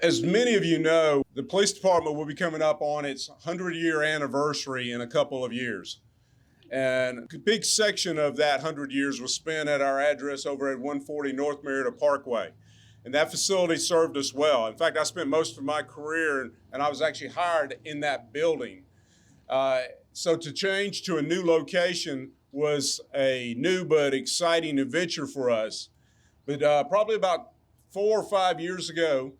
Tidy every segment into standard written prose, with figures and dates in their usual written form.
As many of you know, the police department will be coming up on its 100-year anniversary in a couple of years. And a big section of that 100 years was spent at our address over at 140 North Marietta Parkway. And that facility served us well. In fact, I spent most of my career, and I was actually hired in that building. So to change to a new location was a new but exciting adventure for us. But probably about 4 or 5 years ago,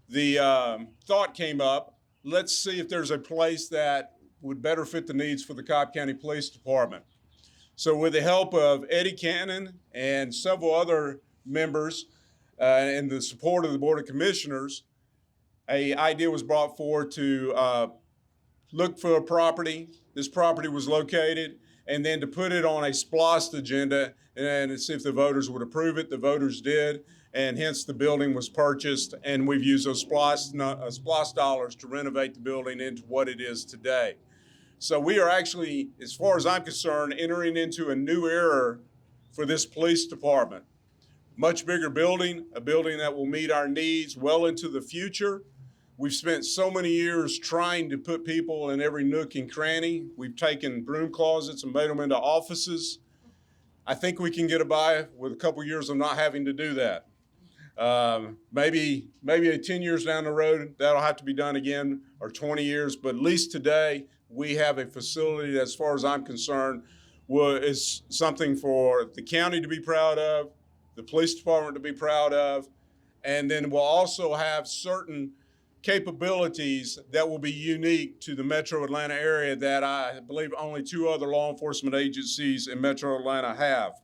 the thought came up, let's see if there's a place that would better fit the needs for the Cobb County Police Department. So with the help of Eddie Cannon and several other members and the support of the Board of Commissioners, an idea was brought forward to look for a property. This property was located, and then to put it on a SPLOST agenda and see if the voters would approve it. The voters did, and hence the building was purchased, and we've used those SPLOST dollars to renovate the building into what it is today. So we are actually, as far as I'm concerned, entering into a new era for this police department. Much bigger building, a building that will meet our needs well into the future. We've spent so many years trying to put people in every nook and cranny. We've taken broom closets and made them into offices. I think we can get by with a couple years of not having to do that. Maybe 10 years down the road, that'll have to be done again, or 20 years, but at least today, we have a facility that, as far as I'm concerned, is something for the county to be proud of, the police department to be proud of, and then we'll also have certain capabilities that will be unique to the Metro Atlanta area that I believe only 2 other law enforcement agencies in Metro Atlanta have.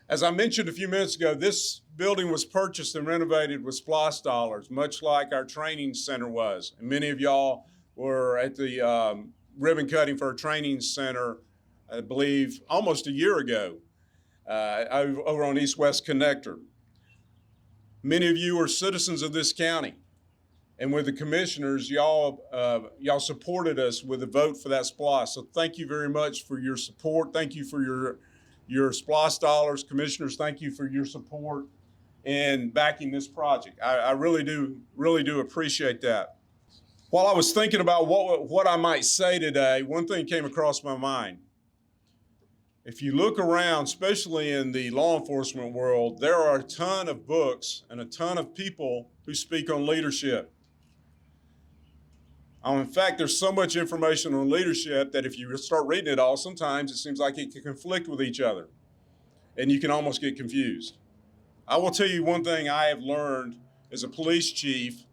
As I mentioned a few minutes ago, this building was purchased and renovated with SPLOST dollars, much like our training center was. And many of y'all were at the ribbon cutting for a training center, I believe, almost a year ago over on East-West Connector. Many of you are citizens of this county. And with the commissioners, y'all supported us with a vote for that SPLOST. So thank you very much for your support. Thank you for your SPLOST dollars. Commissioners, thank you for your support in backing this project. I really do appreciate that. While I was thinking about what I might say today, one thing came across my mind. If you look around, especially in the law enforcement world, there are a ton of books and a ton of people who speak on leadership. In fact, there's so much information on leadership that if you start reading it all, sometimes it seems like it can conflict with each other, and you can almost get confused. I will tell you one thing I have learned as a police chief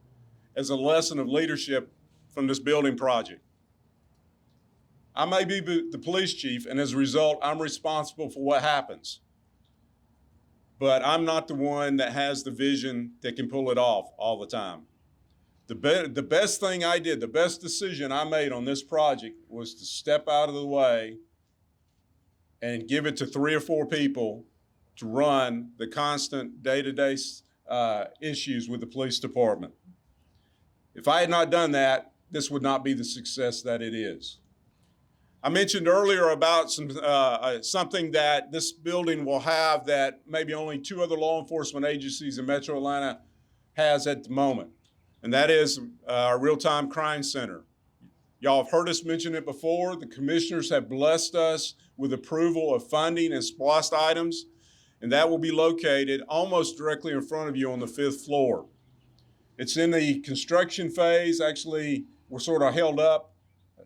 as a lesson of leadership from this building project. I may be the police chief, and as a result, I'm responsible for what happens. But I'm not the one that has the vision that can pull it off all the time. The best thing I did, the best decision I made on this project was to step out of the way and give it to 3 or 4 people to run the constant day-to-day issues with the police department. If I had not done that, this would not be the success that it is. I mentioned earlier about something that this building will have that maybe only 2 other law enforcement agencies in Metro Atlanta has at the moment, and that is our real-time crime center. Y'all have heard us mention it before. The commissioners have blessed us with approval of funding and SPLOST items, and that will be located almost directly in front of you on the 5th floor. It's in the construction phase. Actually, we're sort of held up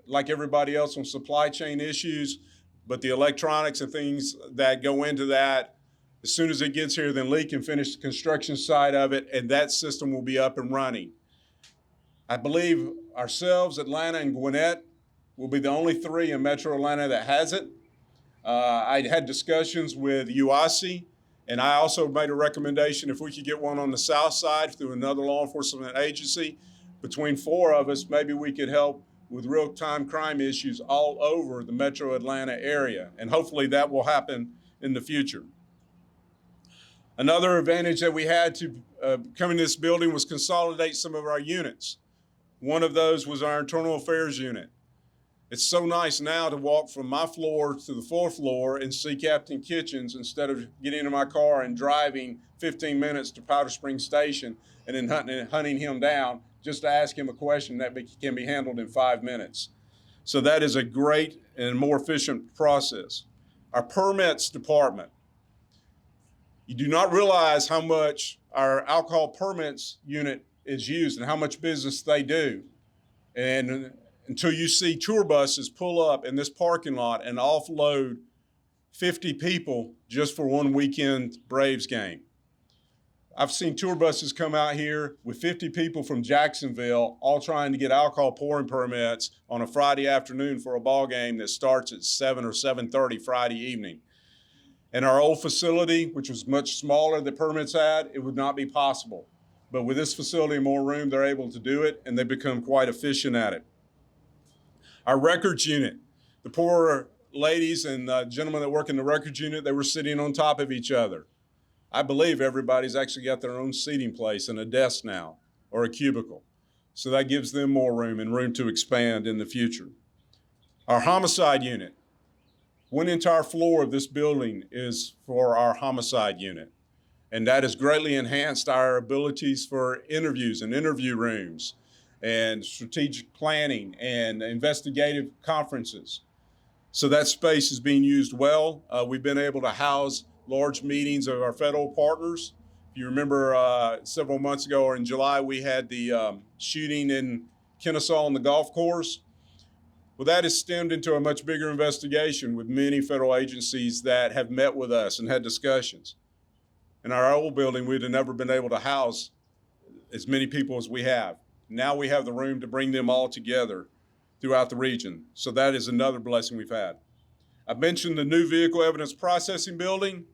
like everybody else on supply chain issues, but the electronics and things that go into that, as soon as it gets here, then Lee can finish the construction side of it, and that system will be up and running. I believe ourselves, Atlanta, and Gwinnett will be the only 3 in Metro Atlanta that has it. I had discussions with UIC, and I also made a recommendation if we could get one on the south side through another law enforcement agency. Between 4 of us, maybe we could help with real-time crime issues all over the Metro Atlanta area, and hopefully that will happen in the future. Another advantage that we had to come in this building was consolidate some of our units. One of those was our internal affairs unit. It's so nice now to walk from my floor to the fourth floor and see Captain Kitchens instead of getting in my car and driving 15 minutes to Powder Springs Station and then hunting him down just to ask him a question that can be handled in 5 minutes. So that is a great and more efficient process. Our permits department. You do not realize how much our alcohol permits unit is used and how much business they do. And until you see tour buses pull up in this parking lot and offload 50 people just for one weekend Braves game. I've seen tour buses come out here with 50 people from Jacksonville all trying to get alcohol pouring permits on a Friday afternoon for a ball game that starts at 7 or 7:30 Friday evening. In our old facility, which was much smaller than permits had, it would not be possible. But with this facility and more room, they're able to do it, and they become quite efficient at it. Our records unit, the poor ladies and gentlemen that work in the records unit, they were sitting on top of each other. I believe everybody's actually got their own seating place and a desk now, or a cubicle. So that gives them more room and room to expand in the future. Our homicide unit. One entire floor of this building is for our homicide unit. And that has greatly enhanced our abilities for interviews and interview rooms and strategic planning and investigative conferences. So that space is being used well. We've been able to house large meetings of our federal partners. If you remember several months ago or in July, we had the shooting in Kennesaw on the golf course. Well, that has stemmed into a much bigger investigation with many federal agencies that have met with us and had discussions. In our old building, we'd have never been able to house as many people as we have. Now we have the room to bring them all together throughout the region. So that is another blessing we've had. I mentioned the new vehicle evidence processing building.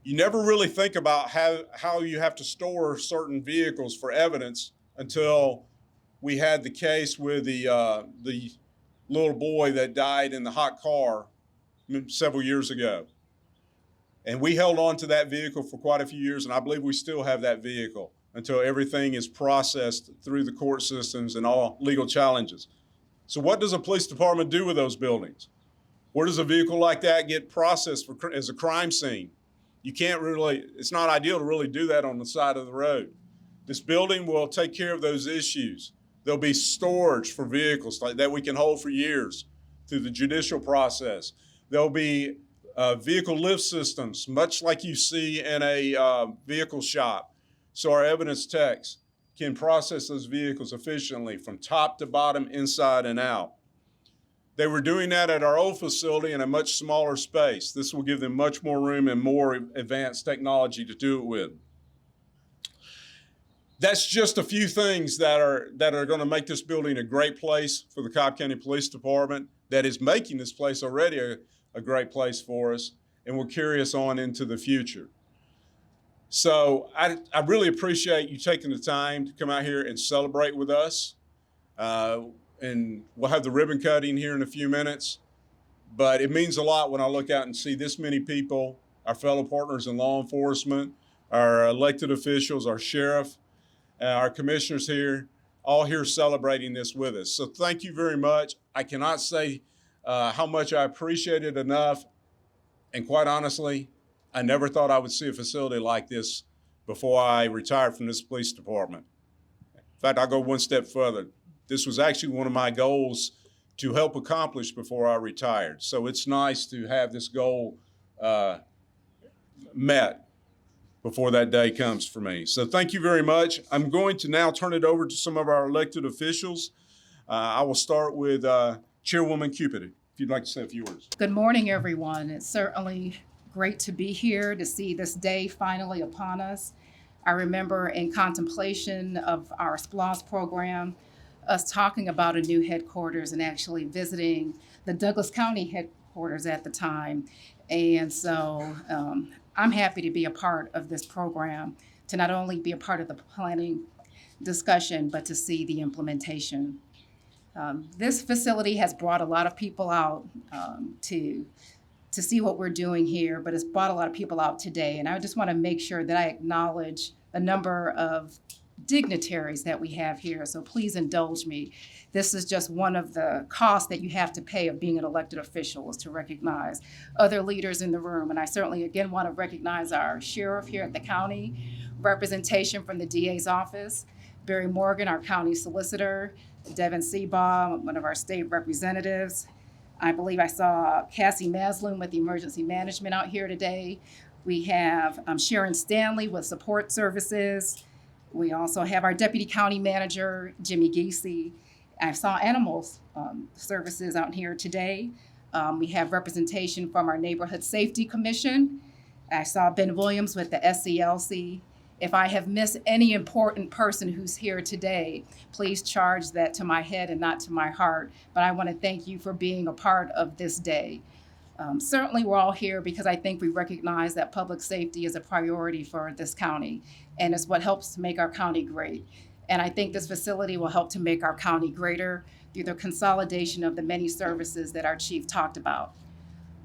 You never really think about how you have to store certain vehicles for evidence until we had the case with the little boy that died in the hot car several years ago. And we held on to that vehicle for quite a few years, and I believe we still have that vehicle until everything is processed through the court systems and all legal challenges. So what does a police department do with those buildings? Where does a vehicle like that get processed as a crime scene? You can't really, it's not ideal to really do that on the side of the road. This building will take care of those issues. There'll be storage for vehicles that we can hold for years through the judicial process. There'll be vehicle lift systems, much like you see in a vehicle shop. So our evidence techs can process those vehicles efficiently from top to bottom, inside and out. They were doing that at our old facility in a much smaller space. This will give them much more room and more advanced technology to do it with. That's just a few things that are going to make this building a great place for the Cobb County Police Department, that is making this place already a great place for us, and will carry us on into the future. So I really appreciate you taking the time to come out here and celebrate with us. And we'll have the ribbon cutting here in a few minutes. But it means a lot when I look out and see this many people, our fellow partners in law enforcement, our elected officials, our sheriff, our commissioners here, all here celebrating this with us. So thank you very much. I cannot say how much I appreciate it enough. And quite honestly, I never thought I would see a facility like this before I retired from this police department. In fact, I'll go one step further. This was actually one of my goals to help accomplish before I retired. So it's nice to have this goal met before that day comes for me. So thank you very much. I'm going to now turn it over to some of our elected officials. I will start with Chairwoman Cupid, if you'd like to say a few words. Good morning, everyone. It's certainly great to be here to see this day finally upon us. I remember in contemplation of our SPLOS program, us talking about a new headquarters and actually visiting the Douglas County headquarters at the time. And so I'm happy to be a part of this program, to not only be a part of the planning discussion, but to see the implementation. This facility has brought a lot of people out to see what we're doing here, but it's brought a lot of people out today. And I just want to make sure that I acknowledge the number of dignitaries that we have here, so please indulge me. This is just one of the costs that you have to pay of being an elected official, is to recognize other leaders in the room. And I certainly, again, want to recognize our sheriff here at the county, representation from the DA's office, Barry Morgan, our county solicitor, Devin Seabaugh, one of our state representatives. I believe I saw Cassie Maslin with Emergency Management out here today. We have Sharon Stanley with Support Services. We also have our Deputy County Manager, Jimmy Giese. I saw Animals Services out here today. We have representation from our Neighborhood Safety Commission. I saw Ben Williams with the SCLC. If I have missed any important person who's here today, please charge that to my head and not to my heart. But I want to thank you for being a part of this day. Certainly, we're all here because I think we recognize that public safety is a priority for this county, and it's what helps to make our county great. And I think this facility will help to make our county greater through the consolidation of the many services that our chief talked about.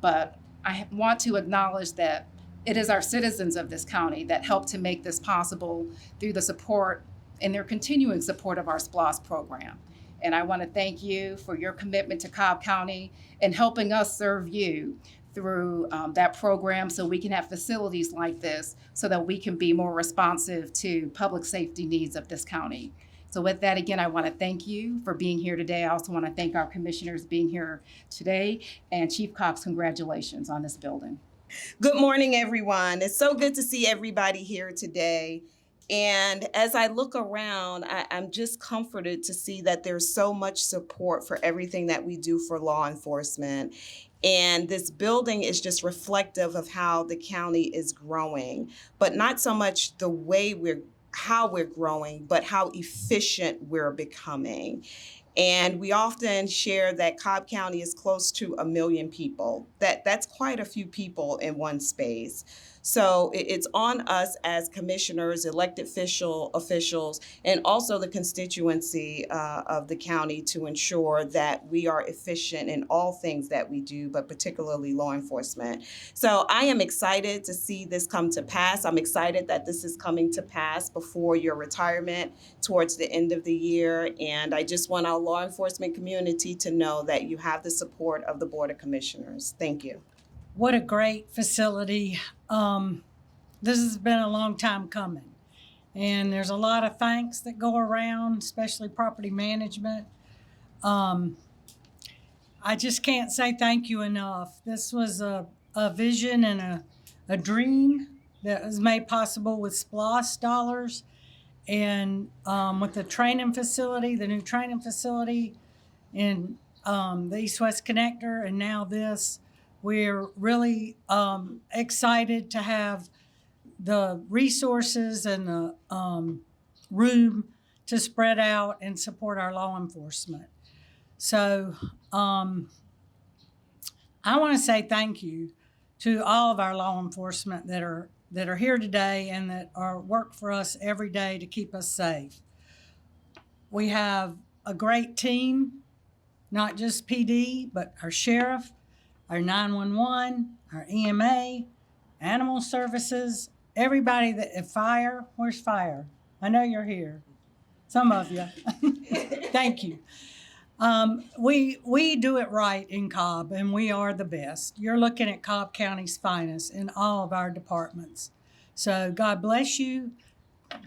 But I want to acknowledge that it is our citizens of this county that help to make this possible through the support and their continuing support of our SPLOST program. And I want to thank you for your commitment to Cobb County and helping us serve you through that program, so we can have facilities like this so that we can be more responsive to public safety needs of this county. So with that, again, I want to thank you for being here today. I also want to thank our commissioners being here today. And Chief Cox, congratulations on this building. Good morning, everyone. It's so good to see everybody here today. And as I look around, I'm just comforted to see that there's so much support for everything that we do for law enforcement. And this building is just reflective of how the county is growing, but not so much the way how we're growing, but how efficient we're becoming. And we often share that Cobb County is close to 1 million people. That's quite a few people in one space. So it's on us as commissioners, elected officials, and also the constituency of the county to ensure that we are efficient in all things that we do, but particularly law enforcement. So I am excited to see this come to pass. I'm excited that this is coming to pass before your retirement towards the end of the year. And I just want our law enforcement community to know that you have the support of the Board of Commissioners. Thank you. What a great facility. This has been a long time coming. And there's a lot of thanks that go around, especially property management. I just can't say thank you enough. This was a vision and a dream that was made possible with SPLOST dollars. And with the training facility, the new training facility in the East-West Connector, and now this, we're really excited to have the resources and the room to spread out and support our law enforcement. So I want to say thank you to all of our law enforcement that are here today and that work for us every day to keep us safe. We have a great team, not just PD, but our sheriff, our 911, our EMA, animal services, everybody fire. Where's fire? I know you're here. Some of you. Thank you. We do it right in Cobb, and we are the best. You're looking at Cobb County's finest in all of our departments. So God bless you.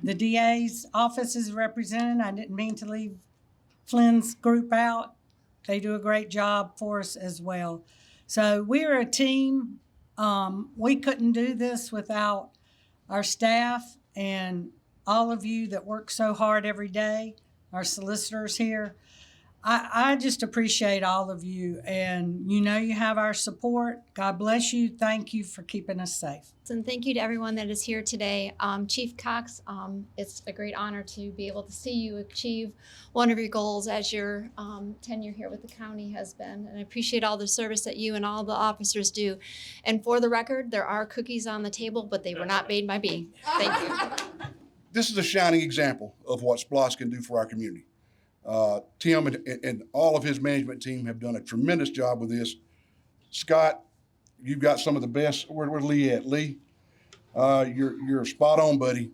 The DA's office is represented. I didn't mean to leave Flynn's group out. They do a great job for us as well. So we're a team. We couldn't do this without our staff and all of you that work so hard every day, our solicitors here. I just appreciate all of you, and you know you have our support. God bless you. Thank you for keeping us safe. And thank you to everyone that is here today. Chief Cox, it's a great honor to be able to see you achieve one of your goals as your tenure here with the county has been. And I appreciate all the service that you and all the officers do. And for the record, there are cookies on the table, but they were not made by me. Thank you. This is a shining example of what SPLOST can do for our community. Tim and all of his management team have done a tremendous job with this. Scott, you've got some of the best. Where's Lee at? Lee, you're spot on, buddy.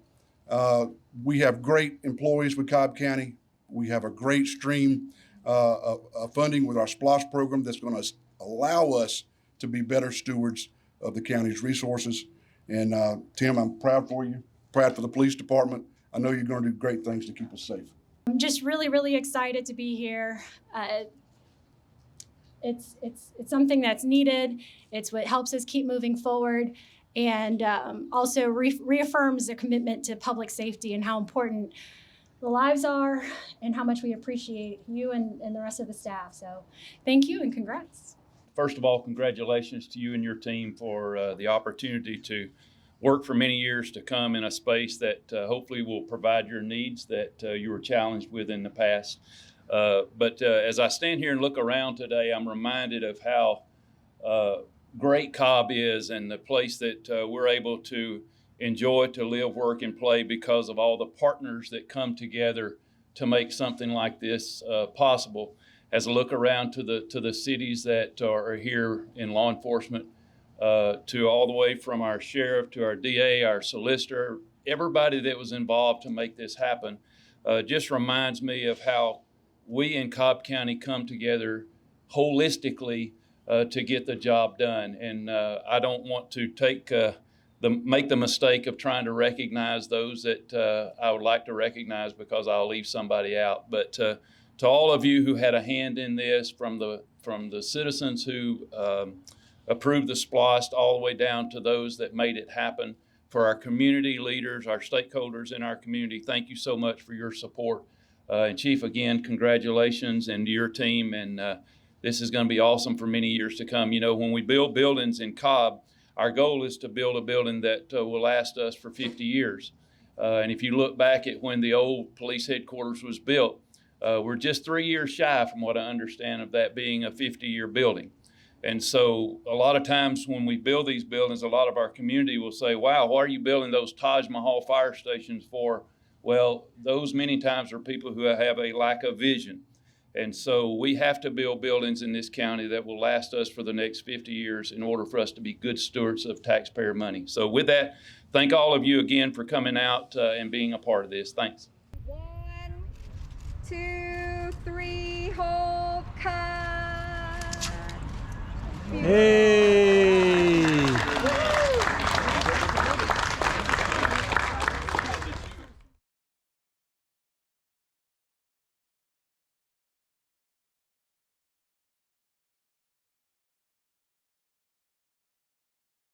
We have great employees with Cobb County. We have a great stream of funding with our SPLOST program that's going to allow us to be better stewards of the county's resources. And Tim, I'm proud for you, proud for the police department. I know you're going to do great things to keep us safe. I'm just really excited to be here. It's something that's needed. It's what helps us keep moving forward, and also reaffirms the commitment to public safety and how important the lives are and how much we appreciate you and the rest of the staff. So thank you and congrats. First of all, congratulations to you and your team for the opportunity to work for many years to come in a space that hopefully will provide your needs that you were challenged with in the past. But as I stand here and look around today, I'm reminded of how great Cobb is and the place that we're able to enjoy, to live, work, and play because of all the partners that come together to make something like this possible. As I look around to the cities that are here in law enforcement, to all the way from our sheriff to our DA, our solicitor, everybody that was involved to make this happen, just reminds me of how we in Cobb County come together holistically to get the job done. And I don't want to make the mistake of trying to recognize those that I would like to recognize because I'll leave somebody out. But to all of you who had a hand in this, from the citizens who approved the SPLOST all the way down to those that made it happen, for our community leaders, our stakeholders in our community, thank you so much for your support. And Chief, again, congratulations, and to your team. And this is going to be awesome for many years to come. You know, when we build buildings in Cobb, our goal is to build a building that will last us for 50 years. And if you look back at when the old police headquarters was built, we're just 3 years shy from what I understand of that being a 50-year building. And so a lot of times when we build these buildings, a lot of our community will say, wow, why are you building those Taj Mahal fire stations for? Well, those many times are people who have a lack of vision. And so we have to build buildings in this county that will last us for the next 50 years in order for us to be good stewards of taxpayer money. So with that, thank all of you again for coming out and being a part of this. Thanks. 1, 2, 3, hold, cut. Hey.